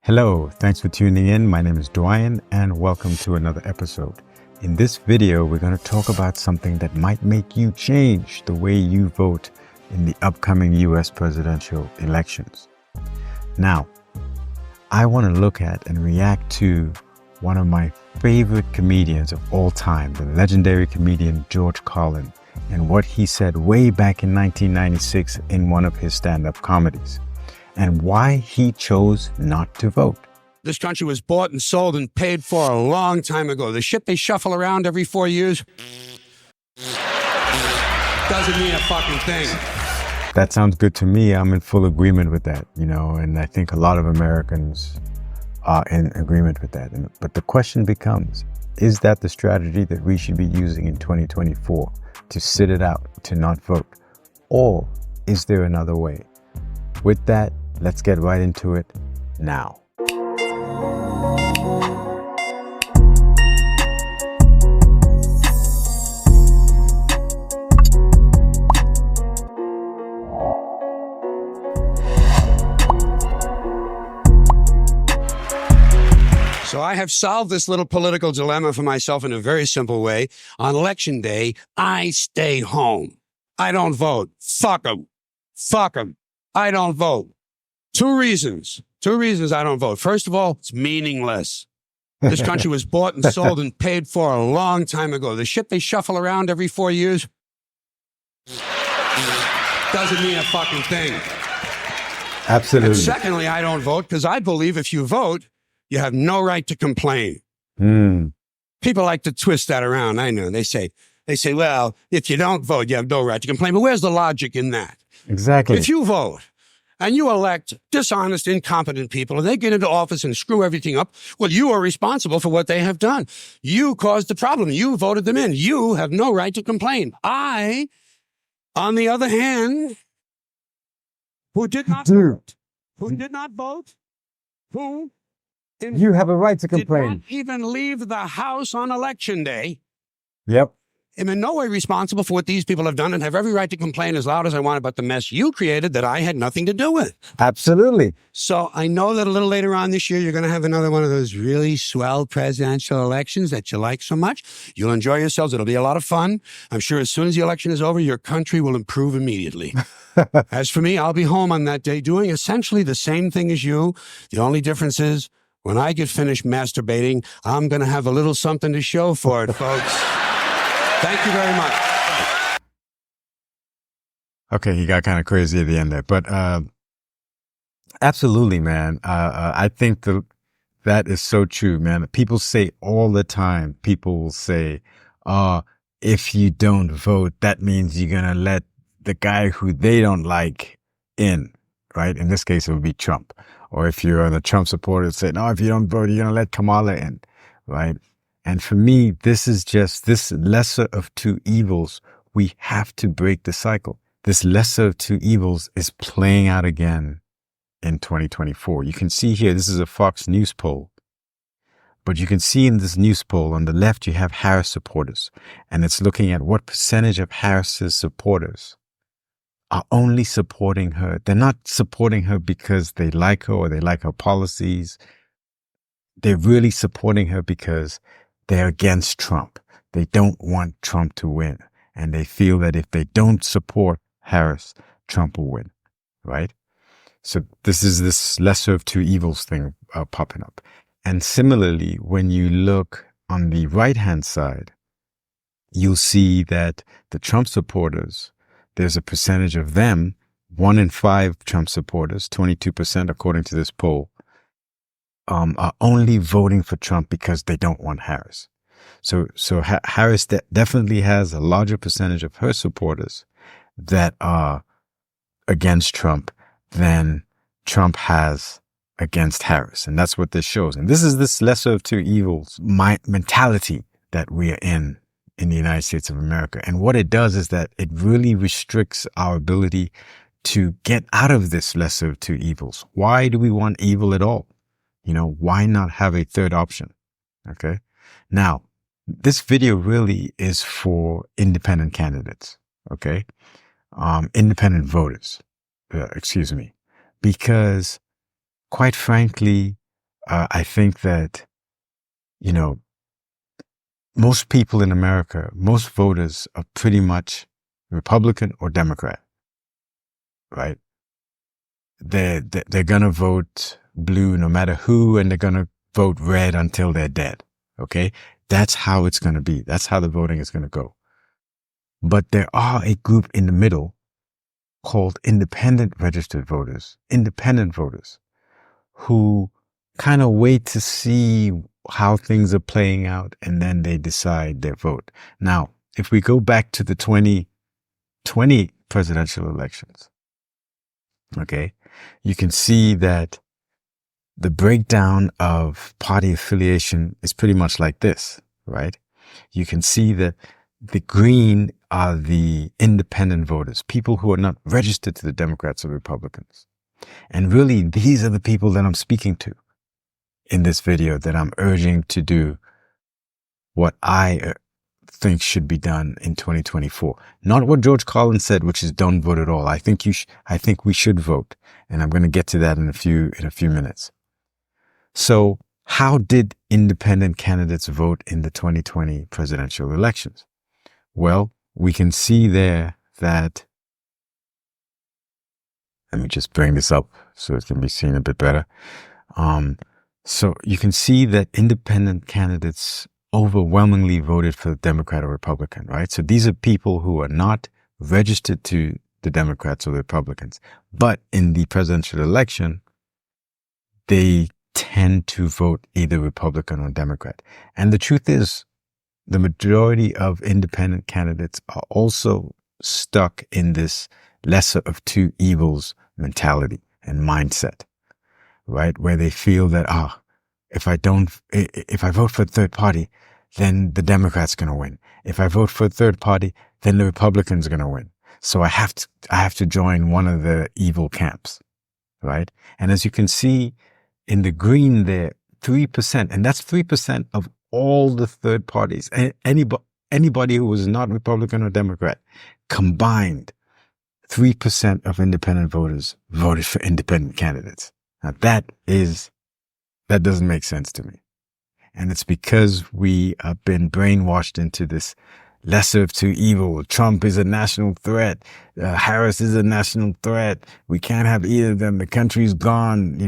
Hello, thanks for tuning in. My name is Dwyan and welcome to another episode. In this video, we're going to talk about something that might make you change the way you vote in the upcoming US presidential elections. Now, I want to look at and react to one of my favorite comedians of all time, the legendary comedian George Carlin, and what he said way back in 1996 in one of his stand-up comedies, and why he chose not to vote. This country was bought and sold and paid for a long time ago. The shit they shuffle around every 4 years doesn't mean a fucking thing. That sounds good to me. I'm in full agreement with that, and I think a lot of Americans are in agreement with that. But the question becomes, is that the strategy that we should be using in 2024 to sit it out, to not vote? Or is there another way? With that, let's get right into it now. So I have solved this little political dilemma for myself in a very simple way. On election day, I stay home. I don't vote. Fuck them. Fuck them. I don't vote. Two reasons I don't vote. First of all, it's meaningless. This country was bought and sold and paid for a long time ago. The shit they shuffle around every 4 years doesn't mean a fucking thing. Absolutely. And secondly, I don't vote because I believe if you vote, you have no right to complain. People like to twist that around. I know. They say, well, if you don't vote, you have no right to complain. But where's the logic in that? Exactly. If you vote and you elect dishonest, incompetent people and they get into office and screw everything up, well, you are responsible for what they have done. You caused the problem. You voted them in. You have no right to complain. I, on the other hand, who did not vote, You have a right to did complain. not even leave the house on election day, Yep. am in no way responsible for what these people have done and have every right to complain as loud as I want about the mess you created that I had nothing to do with. Absolutely. So I know that a little later on this year, you're going to have another one of those really swell presidential elections that you like so much. You'll enjoy yourselves. It'll be a lot of fun. I'm sure as soon as the election is over, your country will improve immediately. As for me, I'll be home on that day doing essentially the same thing as you. The only difference is when I get finished masturbating, I'm going to have a little something to show for it, folks. Thank you very much. Okay, he got kind of crazy at the end there, but absolutely, man. I think that is so true, man. People say all the time, people will say, if you don't vote, that means you're going to let the guy who they don't like in, right? In this case, it would be Trump. Or if you're the Trump supporter, say, no, if you don't vote, you're going to let Kamala in, right? And for me, this is just this lesser of two evils. We have to break the cycle. This lesser of two evils is playing out again in 2024. You can see here, this is a Fox News poll. But you can see in this news poll on the left, you have Harris supporters. And it's looking at what percentage of Harris's supporters are only supporting her. They're not supporting her because they like her or they like her policies. They're really supporting her because they're against Trump. They don't want Trump to win. And they feel that if they don't support Harris, Trump will win, right? So this is this lesser of two evils thing popping up. And similarly, when you look on the right-hand side, you'll see that the Trump supporters, there's a percentage of them, 1 in 5 Trump supporters, 22% according to this poll, are only voting for Trump because they don't want Harris. So Harris definitely has a larger percentage of her supporters that are against Trump than Trump has against Harris. And that's what this shows. And this is this lesser of two evils mentality that we are in the United States of America. And what it does is that it really restricts our ability to get out of this lesser of two evils. Why do we want evil at all? Why not have a third option? Okay. Now, this video really is for independent candidates. Okay. Independent voters, because quite frankly, I think that, you know, most people in America, most voters are pretty much Republican or Democrat, right? They're going to vote blue no matter who, and they're going to vote red until they're dead. Okay. That's how it's going to be. That's how the voting is going to go. But there are a group in the middle called independent registered voters, who kind of wait to see how things are playing out, and then they decide their vote. Now, if we go back to the 2020 presidential elections, okay, you can see that the breakdown of party affiliation is pretty much like this, right? You can see that the green are the independent voters, people who are not registered to the Democrats or Republicans. And really, these are the people that I'm speaking to in this video, that I'm urging to do what I think should be done in 2024. Not what George Carlin said, which is don't vote at all. I think we should vote. And I'm going to get to that in a few minutes. So how did independent candidates vote in the 2020 presidential elections? Well, we can see there that, let me just bring this up so it can be seen a bit better. So you can see that independent candidates overwhelmingly voted for the Democrat or Republican, right? So these are people who are not registered to the Democrats or the Republicans, but in the presidential election, they tend to vote either Republican or Democrat. And the truth is, the majority of independent candidates are also stuck in this lesser of two evils mentality and mindset, right? Where they feel that, if I vote for a third party, then the Democrat's going to win. If I vote for a third party, then the Republican's going to win. So I have to join one of the evil camps, right? And as you can see in the green there, 3%, and that's 3% of all the third parties, anybody who was not Republican or Democrat, combined, 3% of independent voters voted for independent candidates. Now that doesn't make sense to me. And it's because we have been brainwashed into this lesser of two evil. Trump is a national threat. Harris is a national threat. We can't have either of them. The country's gone,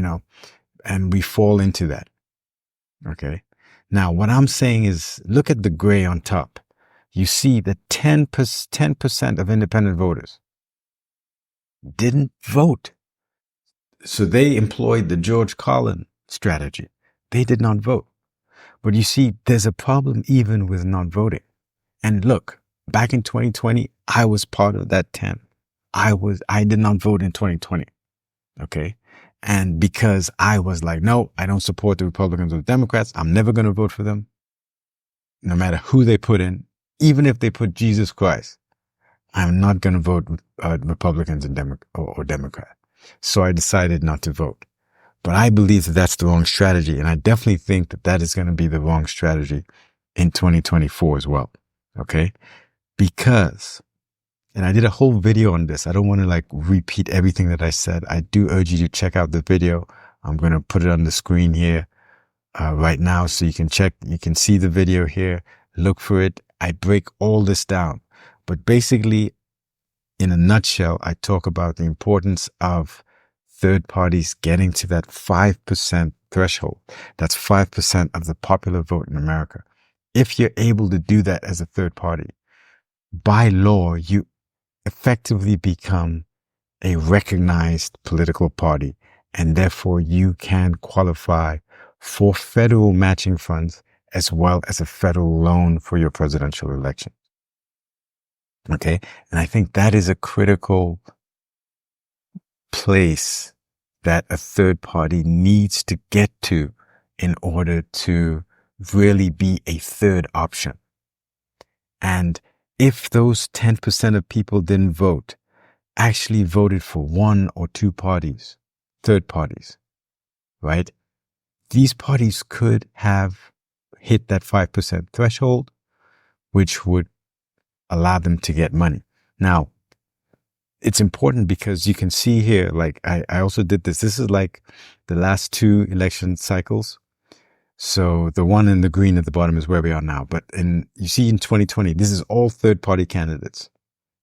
and we fall into that. Okay. Now, what I'm saying is, look at the gray on top. You see that 10% of independent voters didn't vote. So they employed the George Carlin strategy. They did not vote. But you see, there's a problem even with not voting. And look, back in 2020, I was part of that 10. I did not vote in 2020. Okay. And because I was like, no, I don't support the Republicans or the Democrats. I'm never going to vote for them. No matter who they put in, even if they put Jesus Christ, I'm not going to vote with Republicans and or Democrat. So I decided not to vote. But I believe that that's the wrong strategy. And I definitely think that that is going to be the wrong strategy in 2024 as well. Okay. Because, and I did a whole video on this. I don't want to repeat everything that I said. I do urge you to check out the video. I'm going to put it on the screen here right now so you can see the video here. Look for it. I break all this down. But basically, in a nutshell, I talk about the importance of third parties getting to that 5% threshold. That's 5% of the popular vote in America. If you're able to do that as a third party, by law, you effectively become a recognized political party, and therefore you can qualify for federal matching funds as well as a federal loan for your presidential election. Okay. And I think that is a critical place that a third party needs to get to in order to really be a third option. And if those 10% of people didn't vote, actually voted for one or two parties, third parties, right? These parties could have hit that 5% threshold, which would allow them to get money. Now, it's important because you can see here, like I also did this. This is like the last two election cycles. So the one in the green at the bottom is where we are now. But you see in 2020, this is all third party candidates,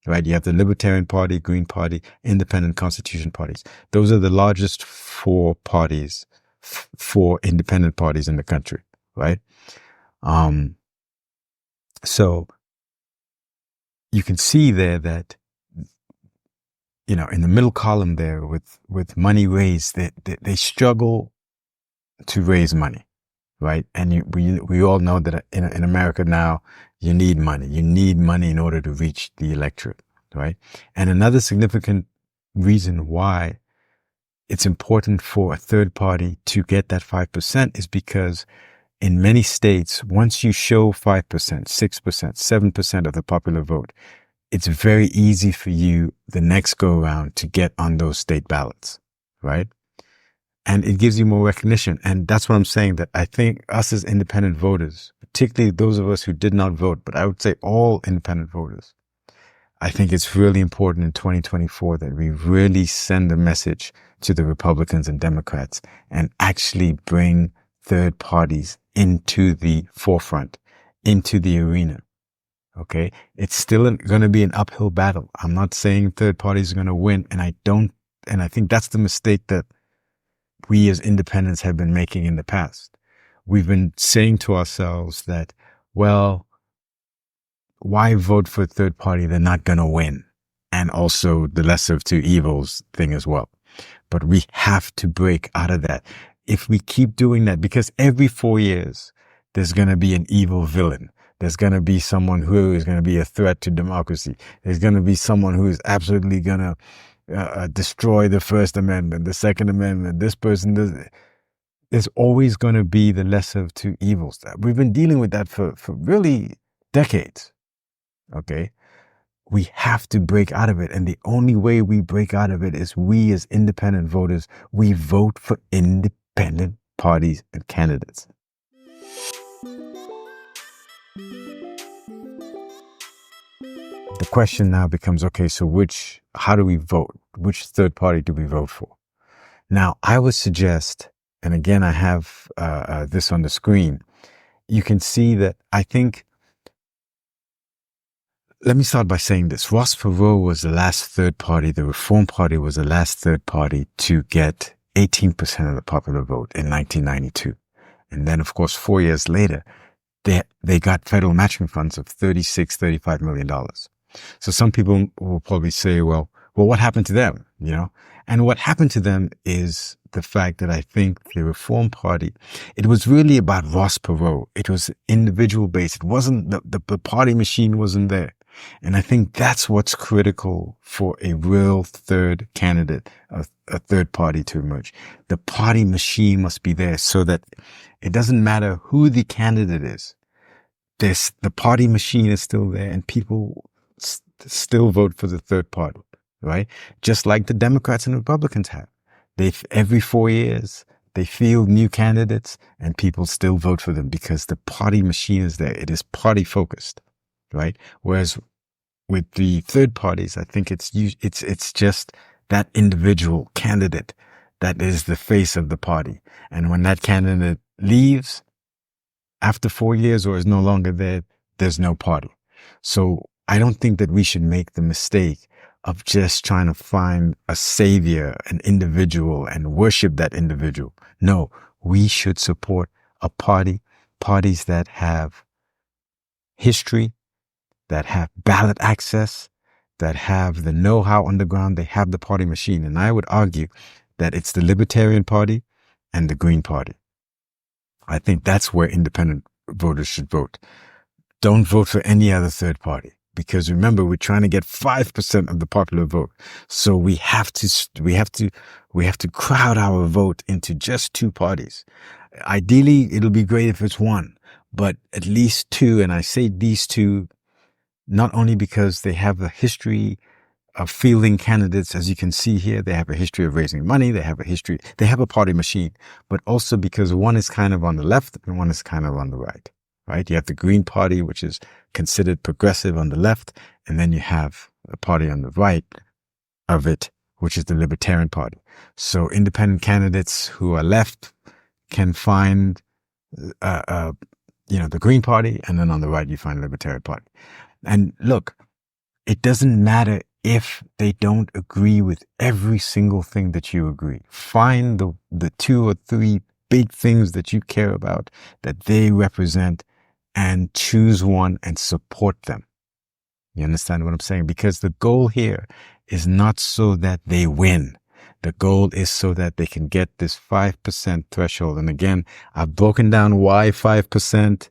right? You have the Libertarian Party, Green Party, Independent Constitution parties. Those are the largest four parties, four independent parties in the country, right? So you can see there that, you know, in the middle column there with money raised, they struggle to raise money, right? And we all know that in America now, you need money. You need money in order to reach the electorate, right? And another significant reason why it's important for a third party to get that 5% is because in many states, once you show 5%, 6%, 7% of the popular vote, it's very easy for you the next go around to get on those state ballots, right? And it gives you more recognition. And that's what I'm saying, that I think us as independent voters, particularly those of us who did not vote, but I would say all independent voters, I think it's really important in 2024 that we really send a message to the Republicans and Democrats and actually bring third parties into the forefront, into the arena. Okay. It's still going to be an uphill battle. I'm not saying third parties are going to win. And I think that's the mistake that we as independents have been making in the past. We've been saying to ourselves that, well, why vote for a third party? They're not going to win. And also the lesser of two evils thing as well. But we have to break out of that. If we keep doing that, because every 4 years, there's going to be an evil villain. There's going to be someone who is going to be a threat to democracy. There's going to be someone who is absolutely going to destroy the First Amendment, the Second Amendment. This person does. There's always going to be the lesser of two evils. We've been dealing with that for really decades. Okay. We have to break out of it. And the only way we break out of it is we as independent voters, we vote for independent parties and candidates. The question now becomes, okay, so how do we vote? Which third party do we vote for? Now, I would suggest, and again, I have this on the screen, you can see that I think, let me start by saying this. Ross Perot was the last third party, the Reform Party was the last third party to get 18% of the popular vote in 1992. And then, of course, 4 years later, they got federal matching funds of $35 million. So some people will probably say, well, what happened to them? You know, and what happened to them is the fact that I think the Reform Party, it was really about Ross Perot. It was individual based. It wasn't the party machine wasn't there. And I think that's what's critical for a real third candidate, a third party to emerge. The party machine must be there so that it doesn't matter who the candidate is. The party machine is still there and people still vote for the third party, right? Just like the Democrats and Republicans have. Every 4 years, they field new candidates and people still vote for them because the party machine is there. It is party focused, right? Whereas with the third parties, I think it's just that individual candidate that is the face of the party. And when that candidate leaves after 4 years or is no longer there, there's no party. So I don't think that we should make the mistake of just trying to find a savior, an individual, and worship that individual. No, we should support parties that have history, that have ballot access, that have the know-how on the ground. They have the party machine. And I would argue that it's the Libertarian Party and the Green Party. I think that's where independent voters should vote. Don't vote for any other third party. Because remember, we're trying to get 5% of the popular vote. So we have to crowd our vote into just two parties. Ideally, it'll be great if it's one, but at least two. And I say these two, not only because they have a history of fielding candidates, as you can see here, they have a history of raising money. They have a party machine, but also because one is kind of on the left and one is kind of on the right. Right? You have the Green Party, which is considered progressive on the left, and then you have a party on the right of it, which is the Libertarian Party. So independent candidates who are left can find, the Green Party, and then on the right, you find the Libertarian Party. And look, it doesn't matter if they don't agree with every single thing that you agree. Find the 2 or 3 big things that you care about, that they represent, and choose one and support them. You understand what I'm saying? Because the goal here is not so that they win. The goal is so that they can get this 5% threshold. And again, I've broken down why 5%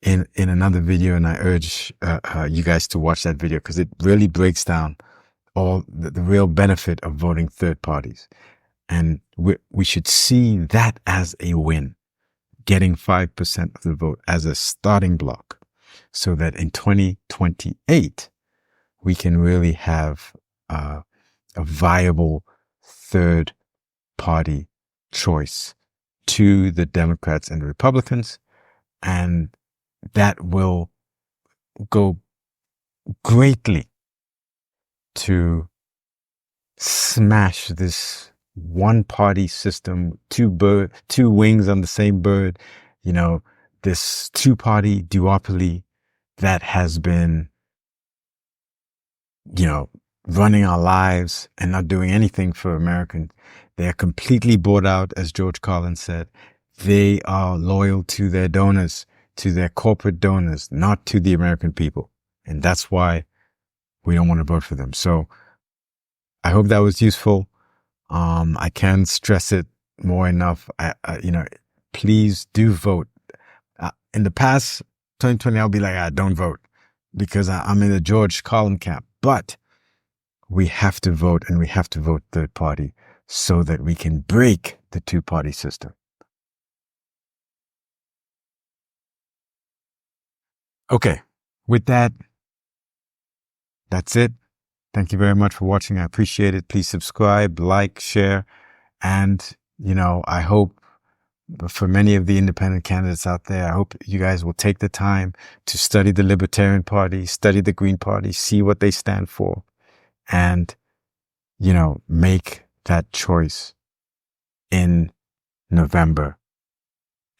in another video, and I urge you guys to watch that video, because it really breaks down all the real benefit of voting third parties. And we should see that as a win, getting 5% of the vote as a starting block, so that in 2028, we can really have a viable third party choice to the Democrats and the Republicans. And that will go greatly to smash this one-party system, two wings on the same bird, this two-party duopoly that has been, running our lives and not doing anything for Americans. They are completely bought out, as George Carlin said. They are loyal to their donors, to their corporate donors, not to the American people. And that's why we don't want to vote for them. So I hope that was useful. I can't stress it more enough. Please do vote. In the past, 2020, I'll be like, don't vote, because I'm in the George Carlin camp. But we have to vote, and we have to vote third party, so that we can break the two-party system. Okay, with that, that's it. Thank you very much for watching. I appreciate it. Please subscribe, like, share. And, I hope for many of the independent candidates out there, I hope you guys will take the time to study the Libertarian Party, study the Green Party, see what they stand for, and, make that choice in November,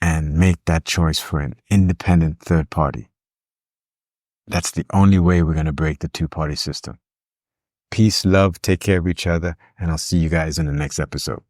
and make that choice for an independent third party. That's the only way we're going to break the two-party system. Peace, love, take care of each other, and I'll see you guys in the next episode.